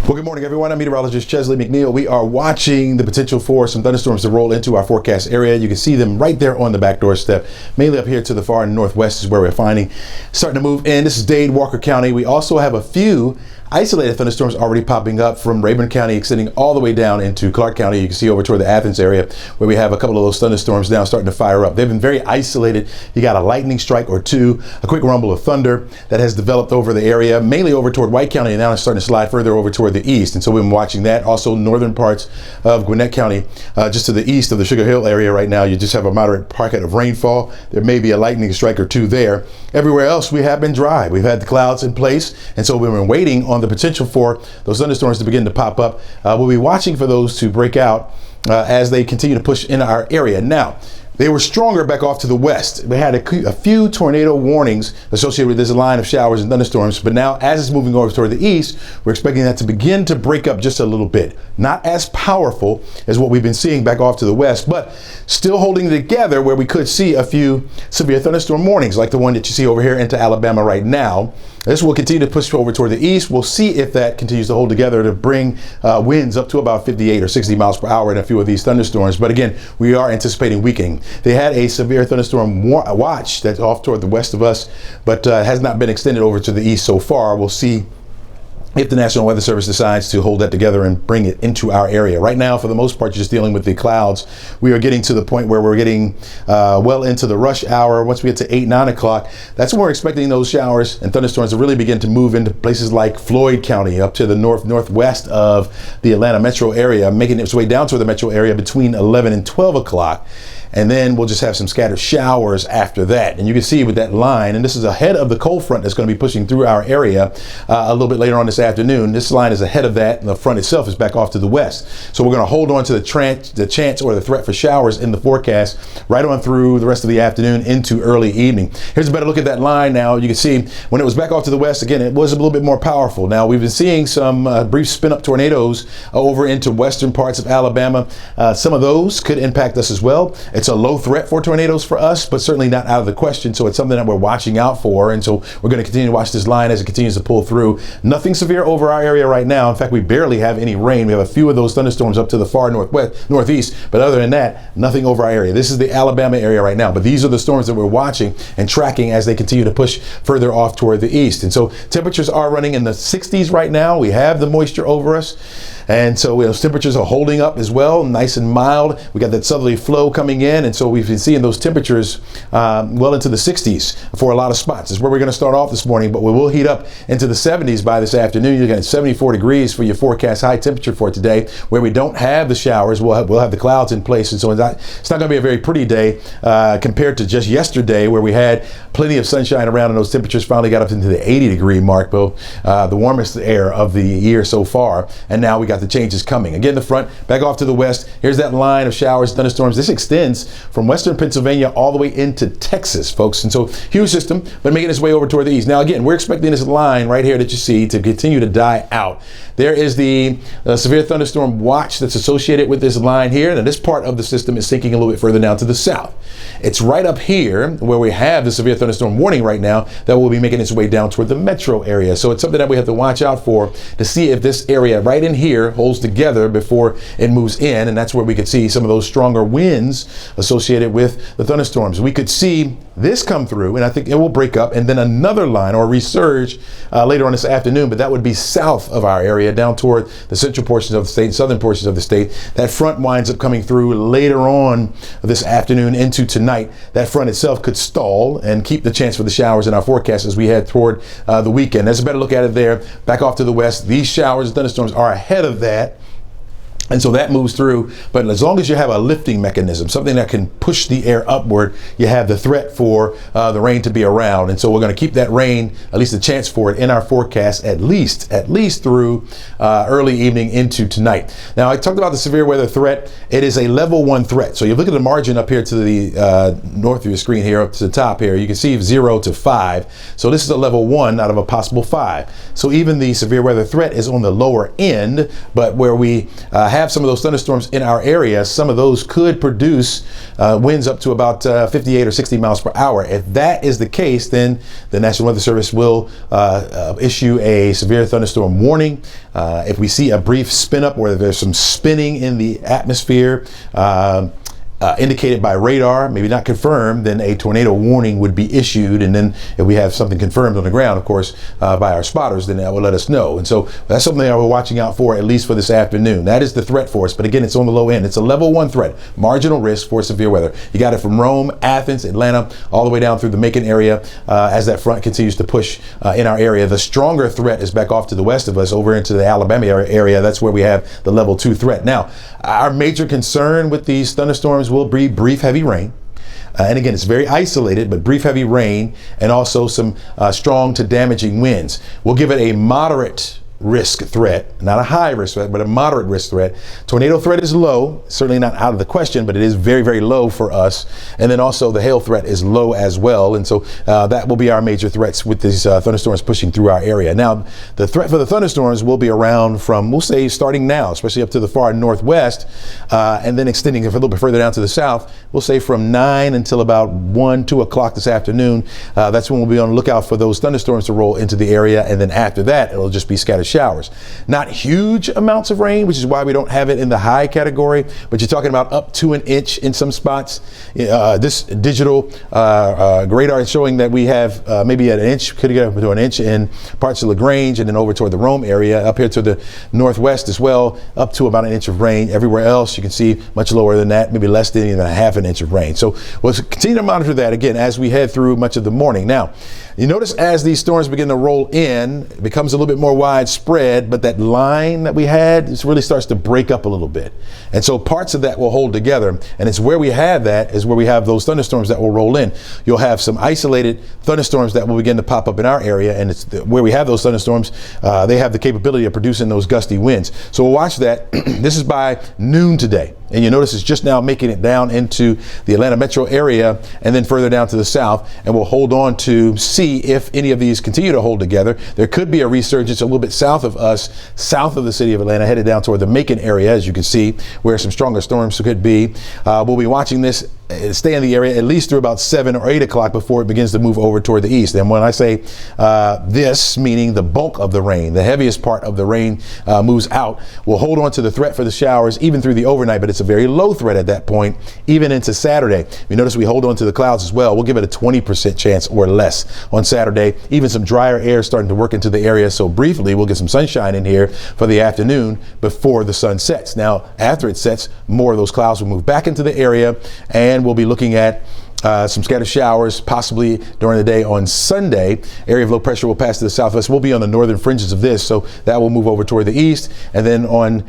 Well, good morning, everyone. I'm meteorologist Chesley McNeil. We are watching the potential for some thunderstorms to roll into our forecast area. You can see them right there on the back doorstep, mainly up here to the far northwest is where we're finding starting to move in. This is Dade, Walker County. We also have a few isolated thunderstorms already popping up from Rayburn County, extending all the way down into Clark County. You can see over toward the Athens area where we have a couple of those thunderstorms now starting to fire up. They've been very isolated. You got a lightning strike or two, a quick rumble of thunder that has developed over the area, mainly over toward White County, and now it's starting to slide further over toward the east. And so we've been watching that. Also, northern parts of Gwinnett County, just to the east of the Sugar Hill area right now, you just have a moderate pocket of rainfall. There may be a lightning strike or two there. Everywhere else, we have been dry. We've had the clouds in place, and so we've been waiting on the potential for those thunderstorms to begin to pop up. We'll be watching for those to break out as they continue to push in our area. Now, they were stronger back off to the west. We had a few tornado warnings associated with this line of showers and thunderstorms, but now as it's moving over toward the east, we're expecting that to begin to break up just a little bit. Not as powerful as what we've been seeing back off to the west, but still holding together where we could see a few severe thunderstorm warnings like the one that you see over here into Alabama right now. This will continue to push over toward the east. We'll see if that continues to hold together to bring winds up to about 58 or 60 miles per hour in a few of these thunderstorms. But again, we are anticipating weakening. They had a severe thunderstorm watch that's off toward the west of us, but has not been extended over to the east so far. We'll see if the National Weather Service decides to hold that together and bring it into our area. Right now, for the most part, just dealing with the clouds. We are getting to the point where we're getting well into the rush hour. Once we get to 8, 9 o'clock, that's when we're expecting those showers and thunderstorms to really begin to move into places like Floyd County, up to the northwest of the Atlanta metro area, making its way down to the metro area between 11 and 12 o'clock. And then we'll just have some scattered showers after that. And you can see with that line, and this is ahead of the cold front that's going to be pushing through our area a little bit later on this afternoon. This line is ahead of that, and the front itself is back off to the west. So we're going to hold on to the chance or the threat for showers in the forecast right on through the rest of the afternoon into early evening. Here's a better look at that line now. You can see when it was back off to the west, again, it was a little bit more powerful. Now, we've been seeing some brief spin-up tornadoes over into western parts of Alabama. Some of those could impact us as well. It's a low threat for tornadoes for us, but certainly not out of the question. So it's something that we're watching out for. And so we're going to continue to watch this line as it continues to pull through. Nothing severe over our area right now. In fact, we barely have any rain. We have a few of those thunderstorms up to the far northeast. But other than that, nothing over our area. This is the Alabama area right now. But these are the storms that we're watching and tracking as they continue to push further off toward the east. And so temperatures are running in the 60s right now. We have the moisture over us. And so those temperatures are holding up as well, nice and mild. We got that southerly flow coming in, and so we've been seeing those temperatures well into the 60s for a lot of spots. That's where we're going to start off this morning, but we will heat up into the 70s by this afternoon. You're getting 74 degrees for your forecast high temperature for today. Where we don't have the showers, we'll have the clouds in place, and so it's not going to be a very pretty day compared to just yesterday, where we had plenty of sunshine around and those temperatures finally got up into the 80-degree mark, Bill, the warmest air of the year so far. And now we got the changes coming. Again, the front back off to the west. Here's that line of showers, thunderstorms. This extends from western Pennsylvania all the way into Texas, folks. And so huge system, but making its way over toward the east. Now, again, we're expecting this line right here that you see to continue to die out. There is the severe thunderstorm watch that's associated with this line here. And this part of the system is sinking a little bit further down to the south. It's right up here where we have the severe thunderstorm warning right now that will be making its way down toward the metro area. So it's something that we have to watch out for to see if this area right in here holds together before it moves in. And that's where we could see some of those stronger winds associated with the thunderstorms. We could see this come through, and I think it will break up, and then another line or resurge later on this afternoon, but that would be south of our area down toward the central portions of the state, southern portions of the state. That front winds up coming through later on this afternoon into tonight. That front itself could stall and keep the chance for the showers in our forecast as we head toward the weekend. That's a better look at it there. Back off to the west. These showers and thunderstorms are ahead of that. And so that moves through, but as long as you have a lifting mechanism, something that can push the air upward, you have the threat for the rain to be around. And so we're going to keep that rain, at least a chance for it, in our forecast at least through early evening into tonight. Now, I talked about the severe weather threat. It is a level 1 threat. So you look at the margin up here to the north of your screen here, up to the top here, you can see 0 to 5. So this is a level 1 out of a possible 5. So even the severe weather threat is on the lower end, but where we have have some of those thunderstorms in our area, some of those could produce winds up to about 58 or 60 miles per hour. If that is the case, then the National Weather Service will issue a severe thunderstorm warning. If we see a brief spin up where there's some spinning in the atmosphere, indicated by radar, maybe not confirmed, then a tornado warning would be issued. And then if we have something confirmed on the ground, of course, by our spotters, then that will let us know. And so that's something that we're watching out for, at least for this afternoon. That is the threat for us. But again, it's on the low end. It's a level 1 threat, marginal risk for severe weather. You got it from Rome, Athens, Atlanta, all the way down through the Macon area as that front continues to push in our area. The stronger threat is back off to the west of us over into the Alabama area. That's where we have the level 2 threat. Now, our major concern with these thunderstorms will be brief heavy rain. And again, it's very isolated, but brief heavy rain and also some strong to damaging winds. We'll give it a moderate risk threat, not a high risk threat, but a moderate risk threat. Tornado threat is low, certainly not out of the question, but it is very, very low for us. And then also the hail threat is low as well. And so that will be our major threats with these thunderstorms pushing through our area. Now, the threat for the thunderstorms will be around from, we'll say, starting now, especially up to the far northwest, and then extending a little bit further down to the south. We'll say from 9 until about 1, 2 o'clock this afternoon. That's when we'll be on the lookout for those thunderstorms to roll into the area. And then after that, it'll just be scattered showers. Not huge amounts of rain, which is why we don't have it in the high category, but you're talking about up to an inch in some spots. This digital radar is showing that we have maybe an inch, could get up to an inch in parts of LaGrange and then over toward the Rome area, up here to the northwest as well, up to about an inch of rain. Everywhere else you can see much lower than that, maybe less than even a half an inch of rain. So we'll continue to monitor that again as we head through much of the morning. Now, you notice as these storms begin to roll in, it becomes a little bit more widespread, but that line that we had, it really starts to break up a little bit. And so parts of that will hold together. And it's where we have that is where we have those thunderstorms that will roll in. You'll have some isolated thunderstorms that will begin to pop up in our area. And it's where we have those thunderstorms, they have the capability of producing those gusty winds. So we'll watch that. This is by noon today. And you notice it's just now making it down into the Atlanta metro area and then further down to the south. And we'll hold on to see if any of these continue to hold together. There could be a resurgence a little bit south of us, south of the city of Atlanta, headed down toward the Macon area, as you can see, where some stronger storms could be. We'll be watching this stay in the area at least through about 7 or 8 o'clock before it begins to move over toward the east. And when I say this, meaning the bulk of the rain, the heaviest part of the rain moves out, we'll hold on to the threat for the showers even through the overnight, but it's a very low threat at that point, even into Saturday. You notice we hold on to the clouds as well. We'll give it a 20% chance or less on Saturday. Even some drier air starting to work into the area. So briefly, we'll get some sunshine in here for the afternoon before the sun sets. Now, after it sets, more of those clouds will move back into the area, and we'll be looking at some scattered showers possibly during the day on Sunday. Area of low pressure will pass to the southwest. We'll be on the northern fringes of this, so that will move over toward the east. And then on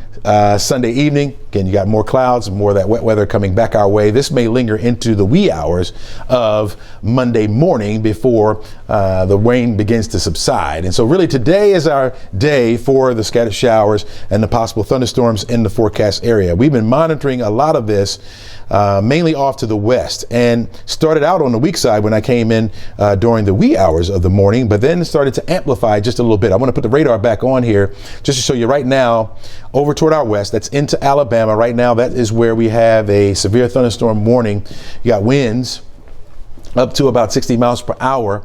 Sunday evening, again, you got more clouds, more of that wet weather coming back our way. This may linger into the wee hours of Monday morning before the rain begins to subside. And so really today is our day for the scattered showers and the possible thunderstorms in the forecast area. We've been monitoring a lot of this mainly off to the west, and started out on the weak side when I came in during the wee hours of the morning, but then started to amplify just a little bit. I want to put the radar back on here just to show you right now over toward our west, that's into Alabama. Right now, that is where we have a severe thunderstorm warning. You got winds up to about 60 miles per hour.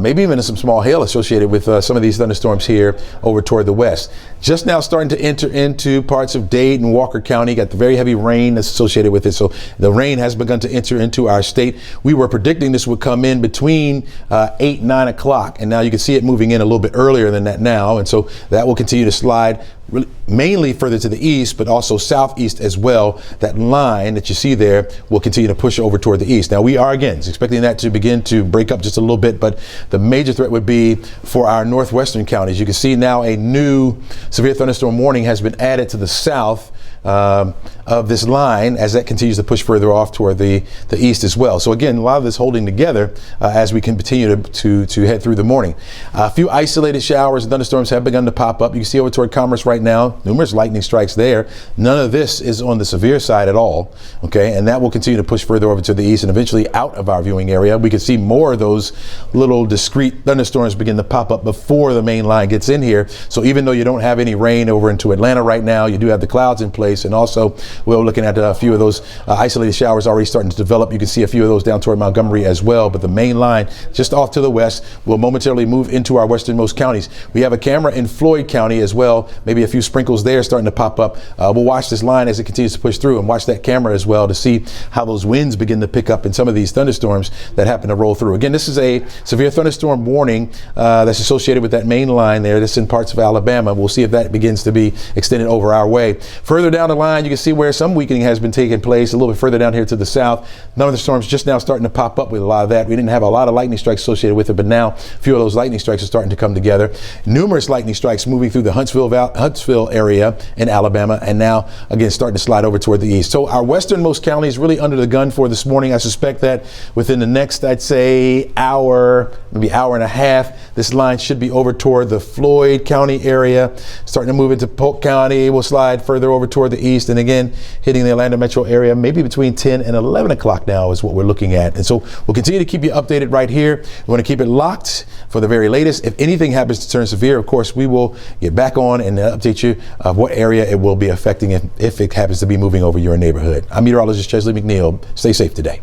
Maybe even some small hail associated with some of these thunderstorms here over toward the west. Just now starting to enter into parts of Dade and Walker County. Got the very heavy rain that's associated with it. So the rain has begun to enter into our state. We were predicting this would come in between 8, 9 o'clock. And now you can see it moving in a little bit earlier than that now. And so that will continue to slide really mainly further to the east, but also southeast as well. That line that you see there will continue to push over toward the east. Now we are again expecting that to begin to break up just a little bit, but the major threat would be for our northwestern counties. You can see now a new severe thunderstorm warning has been added to the south of this line as that continues to push further off toward the east as well. So again, a lot of this holding together as we can continue to head through the morning. A few isolated showers and thunderstorms have begun to pop up. You can see over toward Commerce right now, numerous lightning strikes there. None of this is on the severe side at all. Okay, and that will continue to push further over to the east and eventually out of our viewing area. We can see more of those little discrete thunderstorms begin to pop up before the main line gets in here. So even though you don't have any rain over into Atlanta right now, you do have the clouds in place. place. And also, we're looking at a few of those isolated showers already starting to develop. You can see a few of those down toward Montgomery as well. But the main line just off to the west will momentarily move into our westernmost counties. We have a camera in Floyd County as well. Maybe a few sprinkles there starting to pop up. We'll watch this line as it continues to push through and watch that camera as well to see how those winds begin to pick up in some of these thunderstorms that happen to roll through. Again, this is a severe thunderstorm warning that's associated with that main line there. That's in parts of Alabama. We'll see if that begins to be extended over our way. Further down the line, you can see where some weakening has been taking place. A little bit further down here to the south, thunderstorms just now starting to pop up with a lot of that. We didn't have a lot of lightning strikes associated with it, but now a few of those lightning strikes are starting to come together. Numerous lightning strikes moving through the Huntsville area in Alabama, and now again starting to slide over toward the east. So our westernmost county is really under the gun for this morning. I suspect that within the next, I'd say, hour, maybe hour and a half, this line should be over toward the Floyd County area, starting to move into Polk County. We'll slide further over toward the east, and again hitting the Atlanta metro area maybe between 10 and 11 o'clock now is what we're looking at. And so we'll continue to keep you updated right here. We want to keep it locked for the very latest. If anything happens to turn severe, of course, we will get back on and update you of what area it will be affecting if it happens to be moving over your neighborhood. I'm meteorologist Chesley McNeil. Stay safe today.